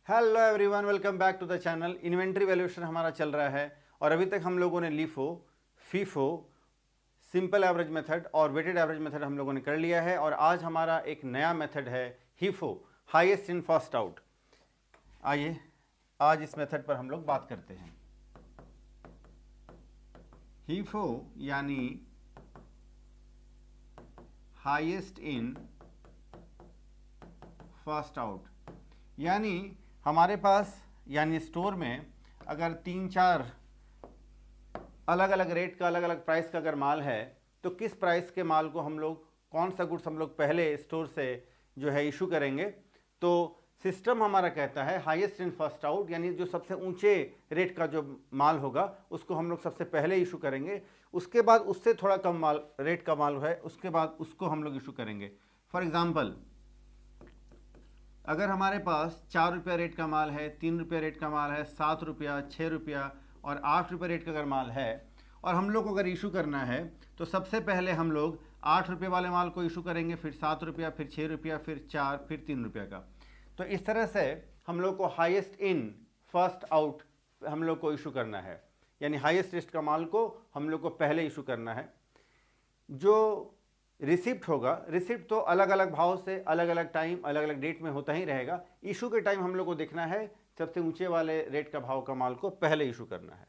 Hello everyone, welcome back to the channel. Inventory valuation हमारा चल रहा है और अभी तक हम लोगों ने LIFO, FIFO, simple average method और वेटेड एवरेज मेथड हम लोगों ने कर लिया है। और आज हमारा एक नया मेथड है हीफो, हाईएस्ट इन फर्स्ट आउट। आइए आज इस मेथड पर हम लोग बात करते हैं। हीफो यानी हाईएस्ट इन फर्स्ट आउट, यानी हमारे पास यानी स्टोर में अगर 3-4 अलग अलग रेट का, अलग अलग प्राइस का अगर माल है, तो किस प्राइस के माल को हम लोग, कौन सा गुड्स हम लोग पहले स्टोर से जो है इशू करेंगे। तो सिस्टम हमारा कहता है हाईएस्ट इन फर्स्ट आउट, यानी जो सबसे ऊंचे रेट का जो माल होगा उसको हम लोग सबसे पहले इशू करेंगे। उसके बाद उससे थोड़ा कम माल रेट का माल है, उसके बाद उसको हम लोग इशू करेंगे। फॉर एग्जाम्पल, अगर हमारे पास 4 रुपया रेट का माल है, 3 रुपया रेट का माल है, 7 रुपया, 6 रुपया और 8 रुपये रेट का अगर माल है और हम लोग को अगर इशू करना है, तो सबसे पहले हम लोग 8 रुपये वाले माल को इशू करेंगे, फिर 7 रुपया, फिर 6 रुपया, फिर 4, फिर 3 रुपया का। तो इस तरह से हम लोग को हाईएस्ट इन फर्स्ट आउट हम लोग को इशू करना है, यानी हाईएस्ट रेट का माल को हम लोग को पहले इशू करना है। जो रिसिप्ट होगा, रिसिप्ट तो अलग अलग भाव से अलग अलग टाइम, अलग अलग डेट में होता ही रहेगा। इशू के टाइम हम लोग को देखना है सबसे ऊंचे वाले रेट का भाव का माल को पहले इशू करना है।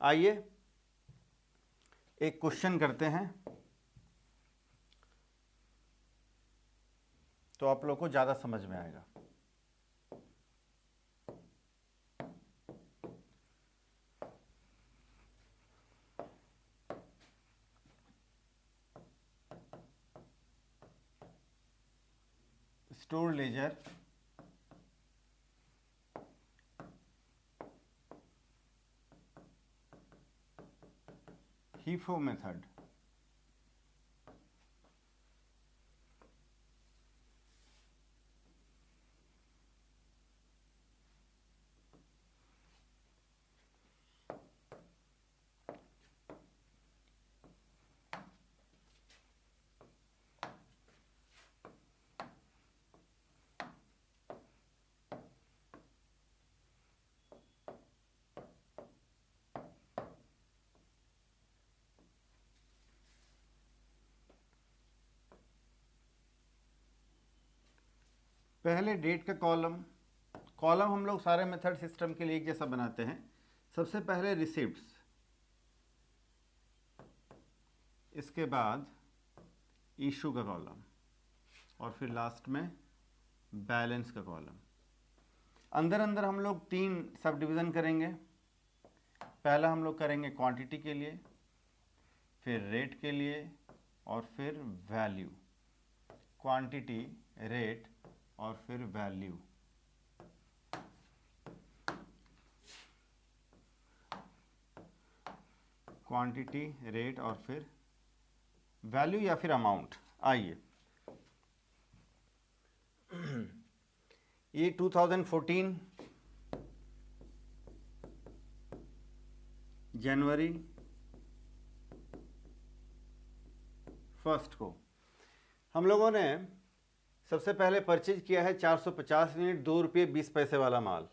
आइए एक क्वेश्चन करते हैं तो आप लोग को ज़्यादा समझ में आएगा। Store ledger HIFO method. पहले डेट का कॉलम हम लोग सारे मेथड सिस्टम के लिए एक जैसा बनाते हैं। सबसे पहले रिसिप्ट्स, इसके बाद इशू का कॉलम और फिर लास्ट में बैलेंस का कॉलम। अंदर अंदर हम लोग 3 सब डिवीज़न करेंगे। पहला हम लोग करेंगे क्वांटिटी के लिए, फिर रेट के लिए और फिर वैल्यू। क्वांटिटी, रेट और फिर वैल्यू। क्वांटिटी, रेट और फिर वैल्यू या फिर अमाउंट। आइए ये 2014 जनवरी 1 को हम लोगों ने सबसे पहले परचेज किया है 450 यूनिट 2 रुपये 20 पैसे वाला माल।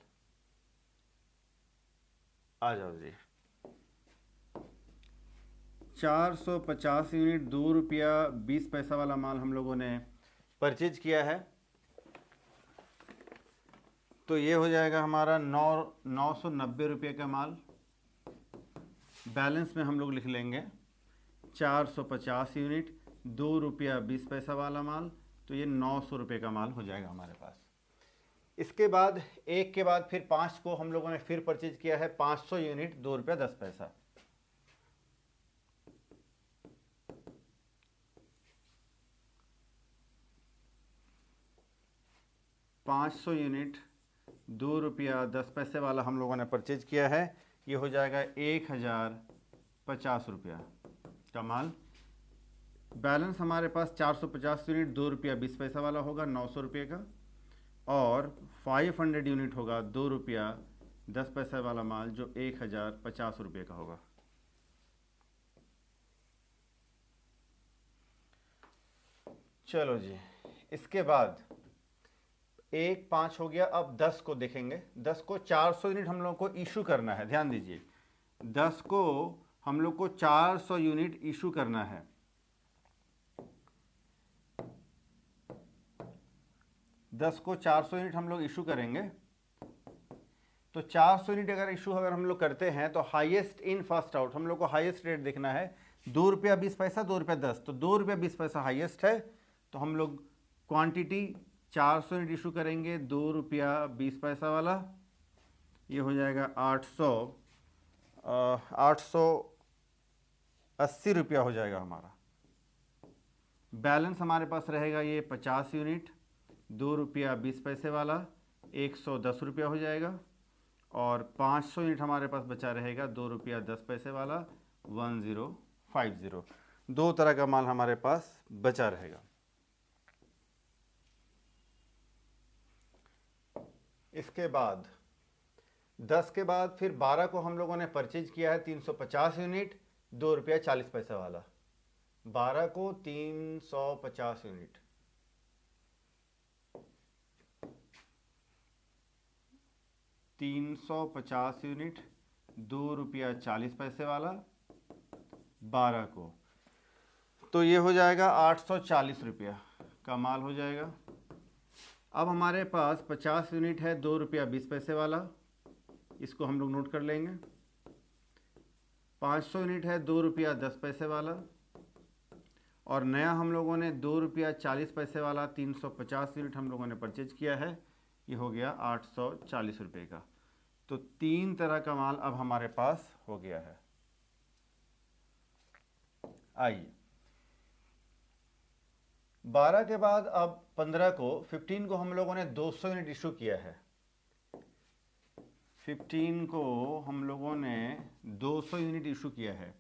आ जाओ जी, 450 यूनिट 2 रुपया 20 पैसा वाला माल हम लोगों ने परचेज किया है। तो ये हो जाएगा हमारा 990 रुपये का माल। बैलेंस में हम लोग लिख लेंगे 450 यूनिट 2 रुपया 20 पैसा वाला माल, तो ये 900 रुपये का माल हो जाएगा हमारे पास। इसके बाद एक के बाद फिर 5 को हम लोगों ने फिर परचेज किया है 500 यूनिट 2 रुपया 10 पैसा। $500 यूनिट 2 रुपया 10 पैसे वाला हम लोगों ने परचेज किया है। ये हो जाएगा 1050 रुपया का माल। बैलेंस हमारे पास 450 यूनिट 2 रुपया 20 पैसा वाला होगा 900 रुपये का, और 500 यूनिट होगा 2 रुपया 10 पैसे वाला माल जो 1050 रुपये का होगा। चलो जी, इसके बाद 1 5 हो गया। अब 10 को देखेंगे। 10 को 400 यूनिट हम लोग को इशू करना है। ध्यान दीजिए, 10 को हम लोग को 400 यूनिट इशू करना है। दस को 400 यूनिट हम लोग इशू करेंगे। तो 400 यूनिट अगर हम लोग करते हैं तो हाईएस्ट इन फर्स्ट आउट हम लोग को हाईएस्ट रेट देखना है। 2 रुपया 20 पैसा, 2 रुपया 10, तो 2 रुपया 20 पैसा हाईएस्ट है। तो हम लोग क्वांटिटी 400 यूनिट इशू करेंगे 2 रुपया 20 पैसा वाला। ये हो जाएगा 880 रुपया हो जाएगा हमारा। बैलेंस हमारे पास रहेगा ये 50 यूनिट 2 रुपया 20 पैसे वाला, 110 रुपया हो जाएगा। और 500 यूनिट हमारे पास बचा रहेगा 2 रुपया 10 पैसे वाला, 1050। दो तरह का माल हमारे पास बचा रहेगा। इसके बाद 10 के बाद फिर 12 को हम लोगों ने परचेज किया है 350 यूनिट 2 रुपया 40 पैसे वाला। 12 को 350 यूनिट, 350 यूनिट 2 रुपया 40 पैसे वाला 12 को, तो ये हो जाएगा 840 रुपया का माल हो जाएगा। अब हमारे पास 50 यूनिट है 2 रुपया 20 पैसे वाला, इसको हम लोग नोट कर लेंगे। 500 यूनिट है 2 रुपया 10 पैसे वाला, और नया हम लोगों ने 2 रुपया 40 पैसे वाला 350 यूनिट हम लोगों ने परचेज किया है। ये हो गया 840 रुपये का। तो 3 तरह का माल अब हमारे पास हो गया है। आइए 12 के बाद अब 15 को हम लोगों ने 200 यूनिट इशू किया है। 15 को हम लोगों ने 200 यूनिट इशू किया है।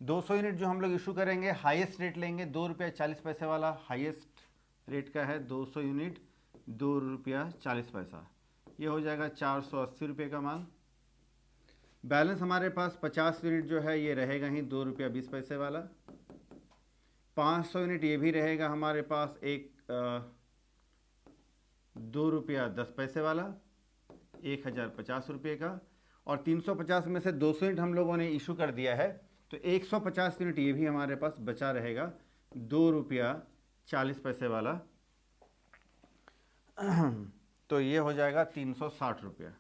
200 यूनिट जो हम लोग इशू करेंगे हाईएस्ट रेट लेंगे 2 रुपया 40 पैसे वाला, हाईएस्ट रेट का है 200 यूनिट 2 रुपया 40 पैसा। ये हो जाएगा 480 रुपये का माल। बैलेंस हमारे पास 50 यूनिट जो है ये रहेगा ही 2 रुपया 20 पैसे वाला। 500 यूनिट ये भी रहेगा हमारे पास 2 रुपया 10 पैसे वाला, 1050 रुपये का। और 350 में से 200 यूनिट हम लोगों ने इशू कर दिया है, तो 150 यूनिट ये भी हमारे पास बचा रहेगा 2 रुपया 40 पैसे वाला। तो ये हो जाएगा 360 रुपया।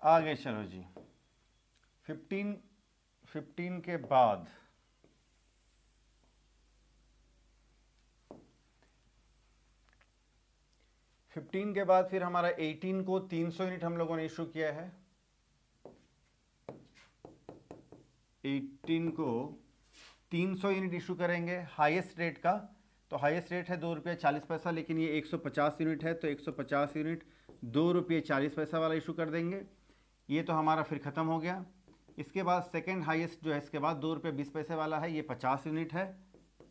आगे चलो जी, 15 के बाद 15 के बाद फिर हमारा 18 को 300 यूनिट हम लोगों ने इशू किया है। 18 को 300 यूनिट इशू करेंगे हाईएस्ट रेट का। तो हाईएस्ट रेट है 2 रुपया 40 पैसा, लेकिन ये 150 यूनिट है, तो 150 यूनिट 2 रुपये 40 पैसा वाला इशू कर देंगे। ये तो हमारा फिर ख़त्म हो गया। इसके बाद सेकंड हाईएस्ट जो है इसके बाद 2 रुपये 20 पैसे वाला है, ये 50 यूनिट है,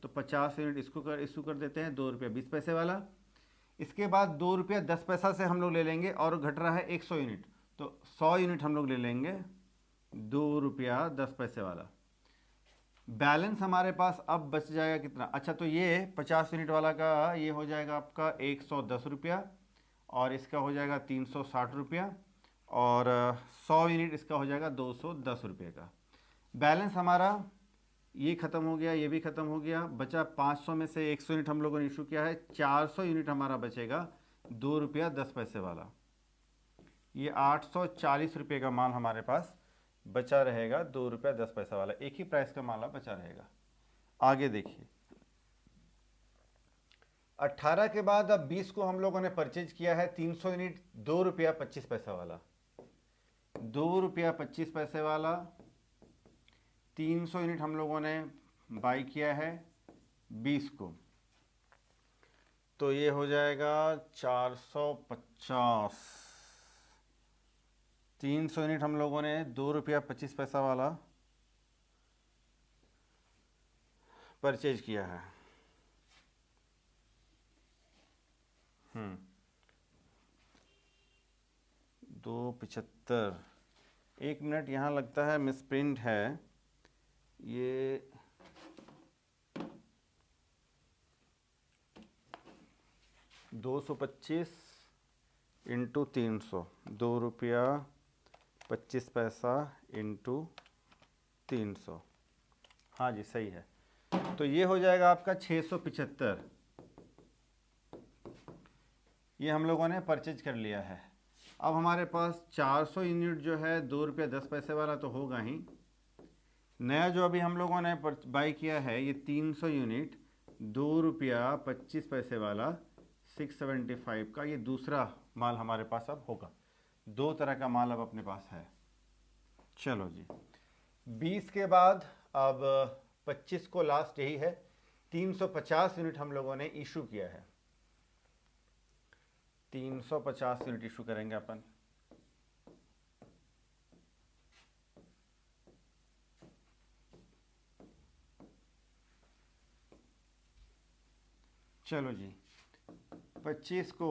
तो 50 यूनिट इसको इशू कर देते हैं 2 रुपये 20 पैसे वाला। इसके बाद 2 रुपया 10 पैसा से हम लोग ले लेंगे, और घट रहा है 100 यूनिट, तो 100 यूनिट हम लोग ले लेंगे 2 रुपया 10 पैसे वाला। बैलेंस हमारे पास अब बच जाएगा कितना? अच्छा, तो ये 50 यूनिट वाला का ये हो जाएगा आपका 110 रुपया, और इसका हो जाएगा 360 रुपया, और 100 यूनिट इसका हो जाएगा 210 रुपये का। बैलेंस हमारा ये ख़त्म हो गया, ये भी ख़त्म हो गया। बचा 500 में से 100 यूनिट हम लोगों ने इशू किया है, 400 यूनिट हमारा बचेगा 2 रुपया 10 पैसे वाला। ये 840 रुपये का माल हमारे पास बचा रहेगा 2 रुपया 10 पैसा वाला। एक ही प्राइस का माल बचा रहेगा। आगे देखिए 18 के बाद अब 20 को हम लोगों ने परचेज किया है 300 यूनिट 2 रुपया 25 पैसा वाला। 2 रुपया 25 पैसे वाला 300 यूनिट हम लोगों ने बाई किया है 20 को, तो ये हो जाएगा 450। 300 यूनिट हम लोगों ने 2 रुपया 25 पैसा वाला परचेज किया है। 275। 1 मिनट, यहाँ लगता है मिसप्रिंट है। ये 225 इंटू 300, 2 रुपया 25 पैसा इंटू 300। हाँ जी, सही है। तो ये हो जाएगा आपका 675। ये हम लोगों ने परचेज कर लिया है। अब हमारे पास 400 यूनिट जो है 2 रुपया 10 पैसे वाला तो होगा ही। नया जो अभी हम लोगों ने बाई किया है ये 300 यूनिट 2 रुपया 25 पैसे वाला 675 का, ये दूसरा माल हमारे पास अब होगा। 2 तरह का माल अब अपने पास है। चलो जी, 20 के बाद अब 25 को लास्ट यही है। 350 यूनिट हम लोगों ने इशू किया है। 350 यूनिट इशू करेंगे अपन। चलो जी, 25 को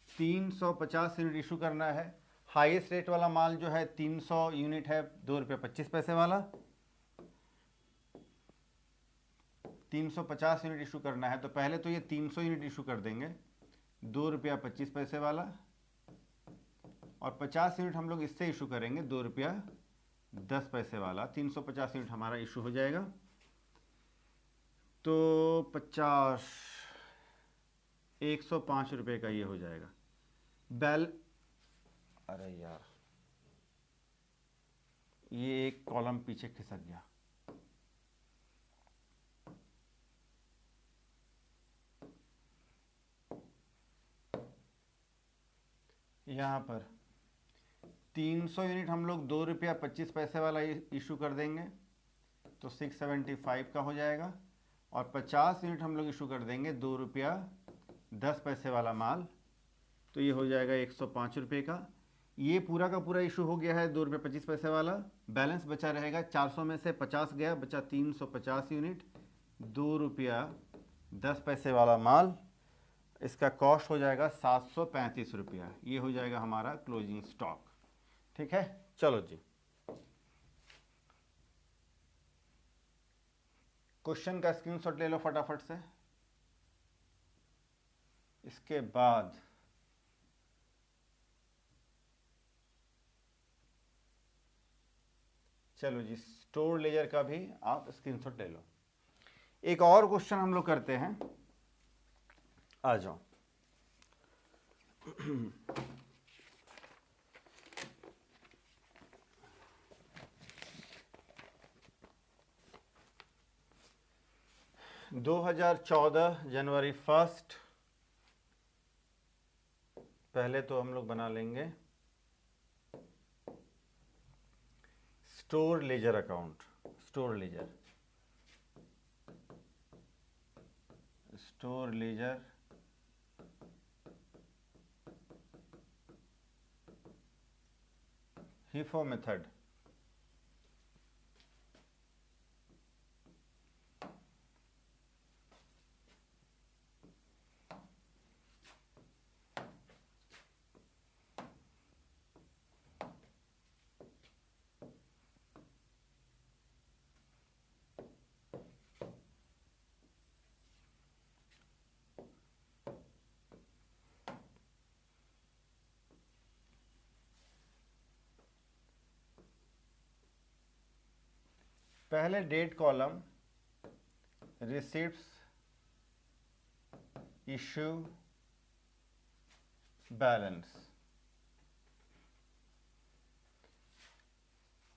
350 यूनिट इशू करना है। हाईएस्ट रेट वाला माल जो है 300 यूनिट है 2 रुपया 25 पैसे वाला। 350 यूनिट इशू करना है तो पहले तो ये 300 यूनिट इशू कर देंगे 2 रुपया 25 पैसे वाला, और 50 यूनिट हम लोग इससे इशू करेंगे 2 रुपया 10 पैसे वाला। 350 यूनिट हमारा इशू हो जाएगा। तो 50 105 रुपये का ये हो जाएगा। अरे यार, ये एक कॉलम पीछे खिसक गया। यहाँ पर 300 यूनिट हम लोग 2 रुपया 25 पैसे वाला इशू कर देंगे तो 675 का हो जाएगा, और 50 यूनिट हम लोग इशू कर देंगे 2 रुपया 10 पैसे वाला माल, तो ये हो जाएगा 105 रुपये का। ये पूरा का पूरा इशू हो गया है 2 रुपया 25 पैसे वाला। बैलेंस बचा रहेगा 400 में से 50 गया, बचा 350 यूनिट 2 रुपया 10 पैसे वाला माल। इसका कॉस्ट हो जाएगा 735 रुपया। ये हो जाएगा हमारा क्लोजिंग स्टॉक। ठीक है, चलो जी, क्वेश्चन का स्क्रीनशॉट ले लो फटाफट से। इसके बाद चलो जी, स्टोर लेजर का भी आप स्क्रीनशॉट ले लो। एक और क्वेश्चन हम लोग करते हैं, आ जाओ। जनवरी 1 पहले तो हम लोग बना लेंगे store ledger account. Store ledger FIFO method. पहले date column, receipts, issue, balance.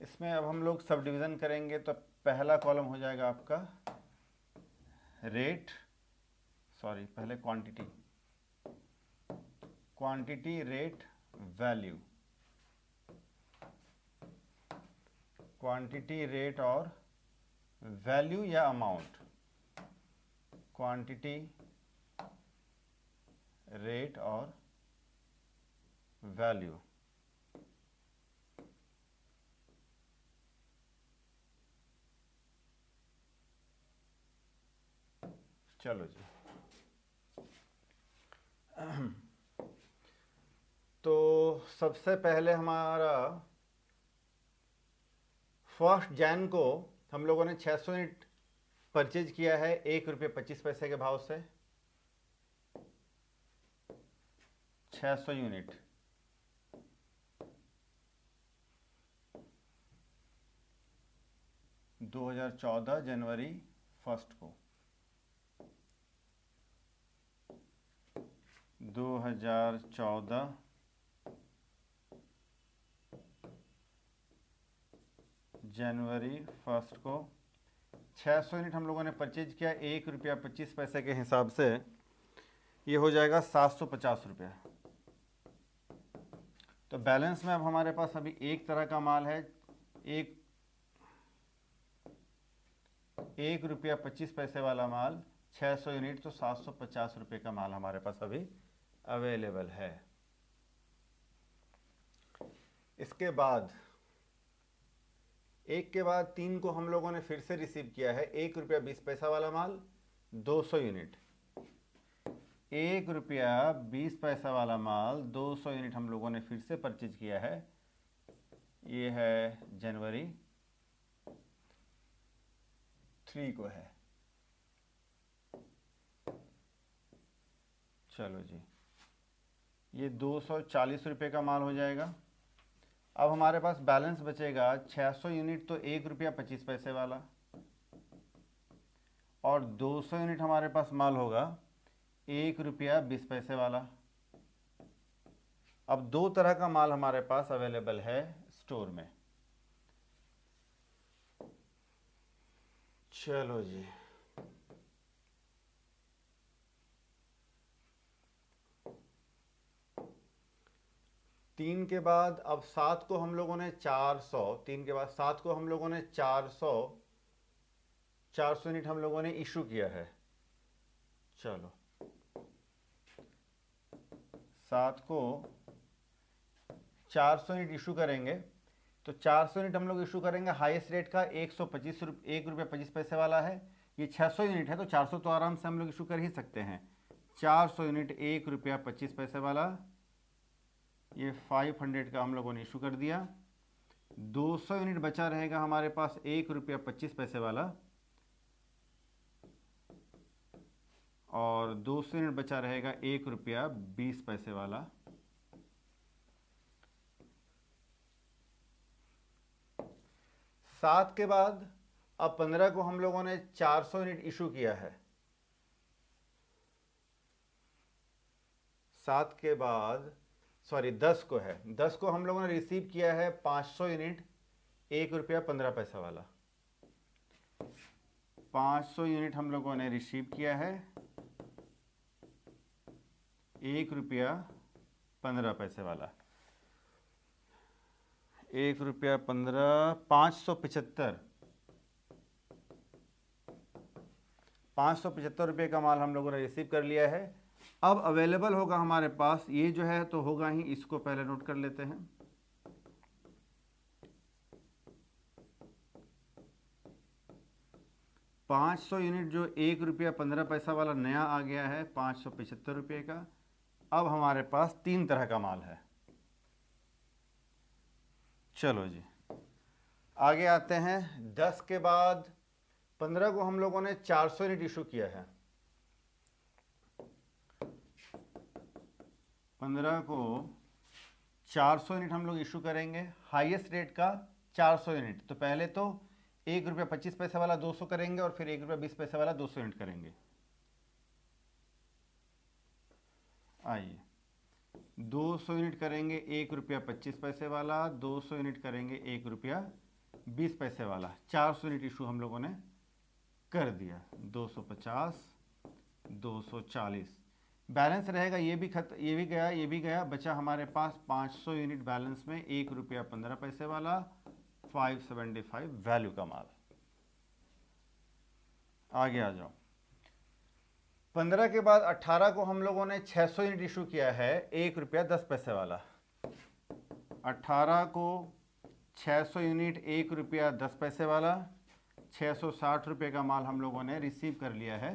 इसमें अब हम लोग सब डिवीज़न करेंगे तो पहला कॉलम हो जाएगा आपका रेट, सॉरी पहले quantity rate value. Quantity rate और वैल्यू या अमाउंट। क्वांटिटी रेट और वैल्यू। चलो जी, तो सबसे पहले हमारा 1 जनवरी को हम लोगों ने 600 यूनिट परचेज किया है 1 रुपये 25 पैसे के भाव से। 600 यूनिट 2014 जनवरी 1 को 2014 जनवरी 1 को 600 यूनिट हम लोगों ने परचेज किया 1 रुपया 25 पैसे के हिसाब से। ये हो जाएगा 750 रुपया। तो बैलेंस में अब हमारे पास अभी एक तरह का माल है, 1 रुपया 25 पैसे वाला माल 600 यूनिट, तो 750 रुपये का माल हमारे पास अभी अवेलेबल है। इसके बाद एक के बाद 3 को हम लोगों ने फिर से रिसीव किया है 1 रुपया 20 पैसा वाला माल 200 यूनिट। 1 रुपया 20 पैसा वाला माल 200 यूनिट हम लोगों ने फिर से परचेज किया है। ये है जनवरी 3 को है। चलो जी, ये 240 रुपये का माल हो जाएगा। अब हमारे पास बैलेंस बचेगा 600 यूनिट, तो 1 रुपया 25 पैसे वाला, और 200 यूनिट हमारे पास माल होगा 1 रुपया 20 पैसे वाला। अब 2 तरह का माल हमारे पास अवेलेबल है स्टोर में। चलो जी, तीन के बाद अब 7 को हम लोगों ने 400, 3 के बाद 7 को हम लोगों ने 400 यूनिट हम लोगों ने इशू किया है। चलो 7 को 400 यूनिट इशू करेंगे, तो 400 यूनिट हम लोग इशू करेंगे हाईएस्ट रेट का 1 रुपया 25 पैसे वाला है। ये 600 यूनिट है, तो 400 तो आराम से हम लोग इशू कर ही सकते हैं। 400 यूनिट 1 रुपया 25 पैसे वाला, ये 500 का हम लोगों ने इशू कर दिया। 200 यूनिट बचा रहेगा हमारे पास 1 रुपया 25 पैसे वाला, और 200 यूनिट बचा रहेगा 1 रुपया 20 पैसे वाला। सात के बाद अब 15 को हम लोगों ने 400 यूनिट इशू किया है। 7 के बाद 10 को है, 10 को हम लोगों ने रिसीव किया है 500 यूनिट 1 रुपया 15 पैसा वाला। 500 यूनिट हम लोगों ने रिसीव किया है 1 रुपया 15 पैसे वाला। 1 रुपया 15, 575 रुपये का माल हम लोगों ने रिसीव कर लिया है। अब अवेलेबल होगा हमारे पास, ये जो है तो होगा ही, इसको पहले नोट कर लेते हैं। $500 यूनिट जो 1 रुपया 15 पैसा वाला नया आ गया है 575 रुपये का। अब हमारे पास 3 तरह का माल है। चलो जी, आगे आते हैं। 10 के बाद 15 को हम लोगों ने 400 यूनिट इशू किया है। 15 को 400 यूनिट हम लोग इशू करेंगे हाईएस्ट रेट का 400 यूनिट। तो पहले तो 1 रुपया 25 पैसे वाला 200 करेंगे, और फिर 1 रुपया 20 पैसे वाला 200 यूनिट करेंगे। आइए, 200 यूनिट करेंगे 1 रुपया 25 पैसे वाला, 200 यूनिट करेंगे 1 रुपया 20 पैसे वाला। 400 यूनिट इशू हम लोगों ने कर दिया। 250, 240 बैलेंस रहेगा। ये भी गया, ये भी गया। बचा हमारे पास 500 यूनिट बैलेंस में 1 रुपया 15 पैसे वाला 575 वैल्यू का माल। आगे आ जाओ। 15 के बाद 18 को हम लोगों ने 600 यूनिट इशू किया है 1 रुपया 10 पैसे वाला। 18 को 600 यूनिट 1 रुपया 10 पैसे वाला, 660 रुपये का माल हम लोगों ने रिसीव कर लिया है।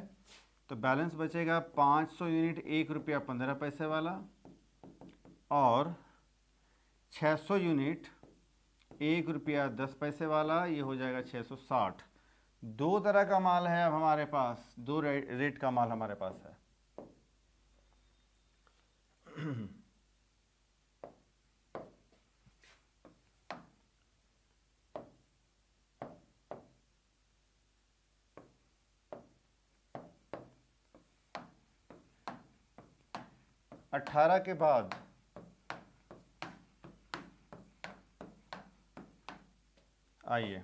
तो तो बैलेंस बचेगा 500 यूनिट 1 रुपया 15 पैसे वाला और 600 यूनिट 1 रुपया 10 पैसे वाला, ये हो जाएगा 660। दो तरह का माल है अब हमारे पास, दो रेट का माल हमारे पास है। अठारह के बाद आइए,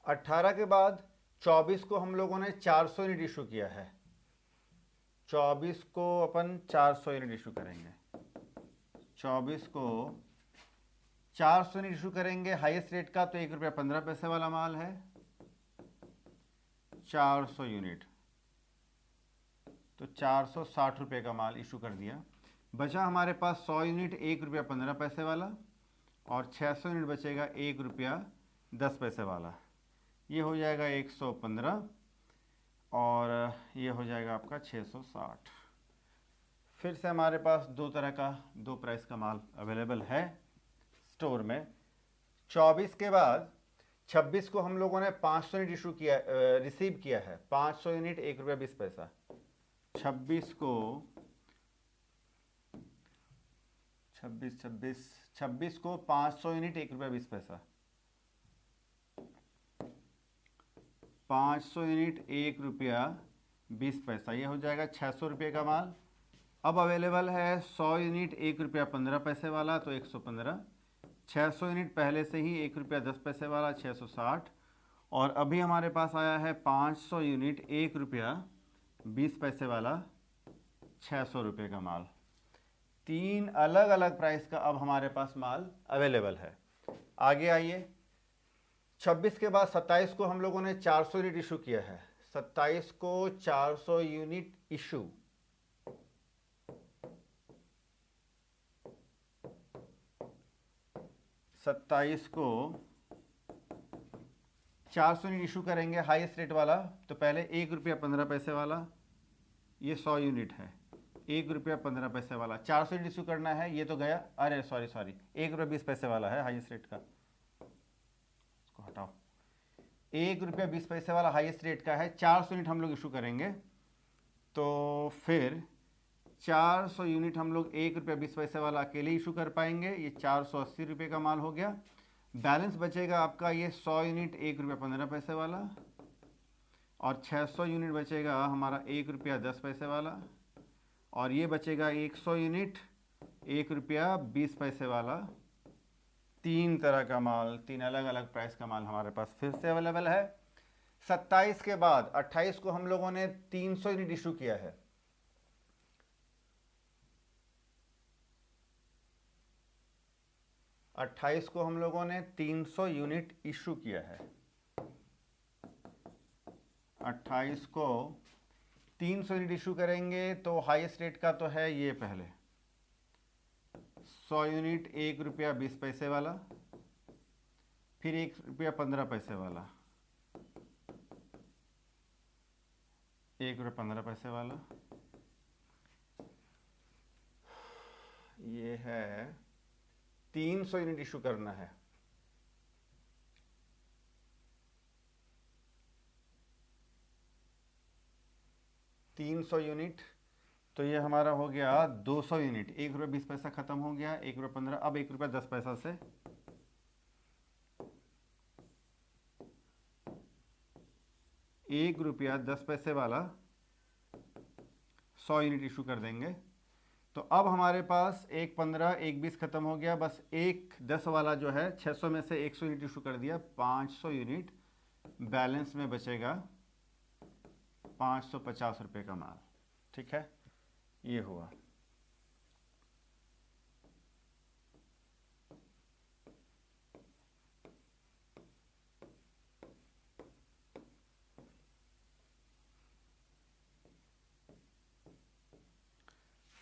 अट्ठारह के बाद 24 को हम लोगों ने 400 यूनिट इशू किया है। 24 को अपन 400 यूनिट इशू करेंगे। 24 को 400 यूनिट इशू करेंगे हाईएस्ट रेट का, तो 1 रुपया 15 पैसे वाला माल है। 400 यूनिट तो 460 रुपये का माल इशू कर दिया। बचा हमारे पास 100 यूनिट 1 रुपया 15 पैसे वाला और 600 यूनिट बचेगा 1 रुपया 10 पैसे वाला। ये हो जाएगा 115 और ये हो जाएगा आपका 660। फिर से हमारे पास दो तरह का, दो प्राइस का माल अवेलेबल है स्टोर में। 24 के बाद 26 को हम लोगों ने 500 यूनिट इशू किया, रिसीव किया है। 500 यूनिट 1 रुपया 20 पैसा। 26 को 26 को 500 यूनिट 1 रुपया 20 पैसा। 500 यूनिट 1 रुपया 20 पैसा, ये हो जाएगा 600 रुपये का माल। अब अवेलेबल है 100 यूनिट 1 रुपया 15 पैसे वाला, तो 115। 600 यूनिट पहले से ही 1 रुपया 10 पैसे वाला, 660। और अभी हमारे पास आया है 500 यूनिट 1 रुपया 20 पैसे वाला, 600 रुपये का माल। तीन अलग अलग प्राइस का अब हमारे पास माल अवेलेबल है। आगे आइए, 26 के बाद 27 को हम लोगों ने 400 यूनिट इशू किया है। 27 को 400 यूनिट इशू, सत्ताईस को 400 यूनिट इशू करेंगे हाईएस्ट रेट वाला। तो पहले 1 रुपया 15 पैसे वाला, ये 100 यूनिट है। 1 रुपया 15 पैसे वाला 400 यूनिट इशू करना है। ये तो गया, अरे सॉरी 1 रुपया 20 पैसे वाला है हाईएस्ट रेट का, इसको हटाओ। 1 रुपया 20 पैसे वाला हाईएस्ट रेट का है। 400 यूनिट हम लोग इशू करेंगे, तो फिर 400 यूनिट हम लोग 1 रुपया 20 पैसे वाला अकेले इशू कर पाएंगे। ये 480 रुपये का माल हो गया। बैलेंस बचेगा आपका ये 100 यूनिट 1 रुपया 15 पैसे वाला और 600 यूनिट बचेगा हमारा 1 रुपया 10 पैसे वाला और ये बचेगा 100 यूनिट 1 रुपया 20 पैसे वाला। तीन तरह का माल, तीन अलग अलग प्राइस का माल हमारे पास फिर से अवेलेबल है। 27 के बाद 28 को हम लोगों ने 300 यूनिट इशू किया है। 28 को हम लोगों ने 300 यूनिट इशू किया है। 28 को 300 यूनिट इशू करेंगे, तो हाईएस्ट रेट का तो है ये पहले 100 यूनिट 1 रुपया 20 पैसे वाला, फिर 1 रुपया 15 पैसे वाला, 1 रुपया 15 पैसे वाला, ये है 300 यूनिट इशू करना है। यूनिट तो ये हमारा हो गया 200 यूनिट। 1 रुपया 20 पैसा खत्म हो गया, 1 रुपया 15। अब 1 रुपया 10 पैसा से 1 रुपया 10 पैसे वाला 100 यूनिट इशू कर देंगे। तो अब हमारे पास 1 15 1 20 खत्म हो गया, बस 1 10 वाला जो है 600 में से 100 यूनिट इशू कर दिया, 500 यूनिट बैलेंस में बचेगा 550 रुपये का माल। ठीक है, ये हुआ।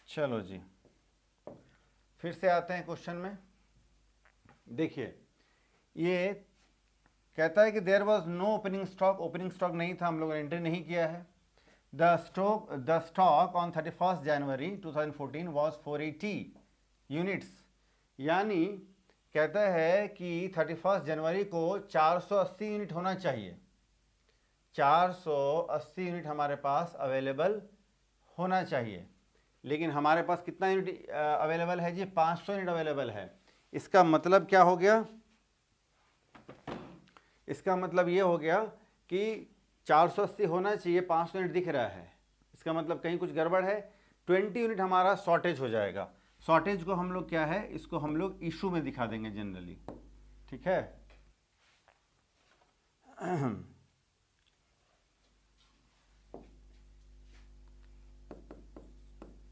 चलो जी, फिर से आते हैं क्वेश्चन में। देखिए ये कहता है कि there was no opening stock, opening stock नहीं था, हम लोगों ने एंट्री नहीं किया है। The stock on 31 January 2014 was 480 units, यानी कहता है कि 31 जनवरी को 480 यूनिट होना चाहिए, 480 यूनिट हमारे पास अवेलेबल होना चाहिए, लेकिन हमारे पास कितना यूनिट अवेलेबल है जी? 500 यूनिट अवेलेबल है। इसका मतलब क्या हो गया? इसका मतलब ये हो गया कि 480 होना चाहिए, 500 यूनिट दिख रहा है, इसका मतलब कहीं कुछ गड़बड़ है। 20 यूनिट हमारा शॉर्टेज हो जाएगा। शॉर्टेज को हम लोग क्या है, इसको हम लोग इशू में दिखा देंगे जनरली, ठीक है।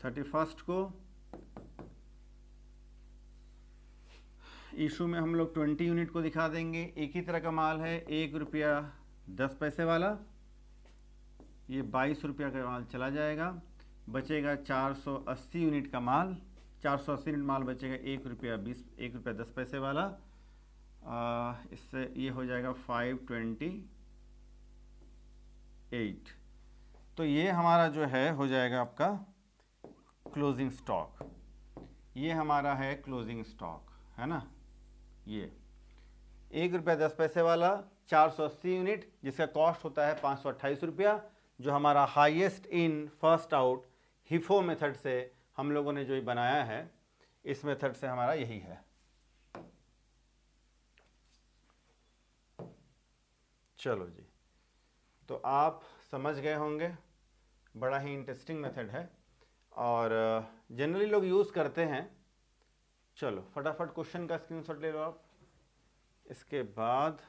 31 को इशू में हम लोग 20 यूनिट को दिखा देंगे। एक ही तरह का माल है, 1 रुपया 10 पैसे वाला, ये 22 रुपया का माल चला जाएगा, बचेगा 480 यूनिट का माल, 480 यूनिट माल बचेगा 1 रुपया 10 पैसे वाला। इससे ये हो जाएगा 528। तो ये हमारा जो है हो जाएगा आपका क्लोजिंग स्टॉक, ये हमारा है क्लोजिंग स्टॉक, है ना। ये 1 रुपया 10 पैसे वाला 480 यूनिट, जिसका कॉस्ट होता है 528 रुपया, जो हमारा highest in first out HIFO method से हम लोगों ने जो ये बनाया है, इस मेथड से हमारा यही है। चलो जी, तो आप समझ गए होंगे, बड़ा ही इंटरेस्टिंग मेथड है और जनरली लोग यूज़ करते हैं। चलो फटाफट क्वेश्चन का स्क्रीनशॉट ले लो आप। इसके बाद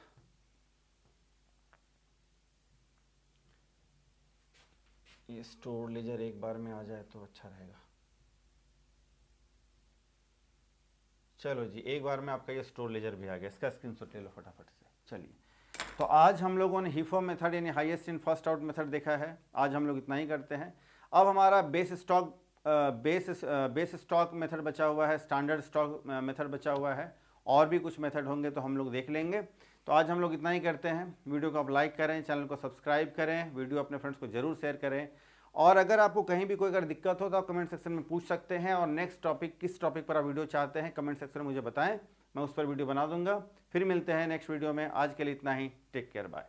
ये स्टोर लेजर एक बार में आ जाए तो अच्छा रहेगा। चलो जी, एक बार में आपका ये स्टोर लेजर भी आ गया, इसका स्क्रीनशॉट ले लो फटाफट से। चलिए, तो आज हम लोगों ने हिफो मेथड यानी highest in first out method देखा है। आज हम लोग इतना ही करते हैं। अब हमारा बेस स्टॉक मेथड बचा हुआ है, स्टैंडर्ड स्टॉक मेथड बचा हुआ है, और भी कुछ मेथड होंगे तो हम लोग देख लेंगे। तो आज हम लोग इतना ही करते हैं। वीडियो को आप लाइक करें, चैनल को सब्सक्राइब करें, वीडियो अपने फ्रेंड्स को जरूर शेयर करें, और अगर आपको कहीं भी कोई अगर दिक्कत हो तो आप कमेंट सेक्शन में पूछ सकते हैं, और नेक्स्ट टॉपिक किस टॉपिक पर आप वीडियो चाहते हैं कमेंट सेक्शन में मुझे बताएं, मैं उस पर वीडियो बना दूंगा। फिर मिलते हैं नेक्स्ट वीडियो में। आज के लिए इतना ही, टेक केयर, बाय।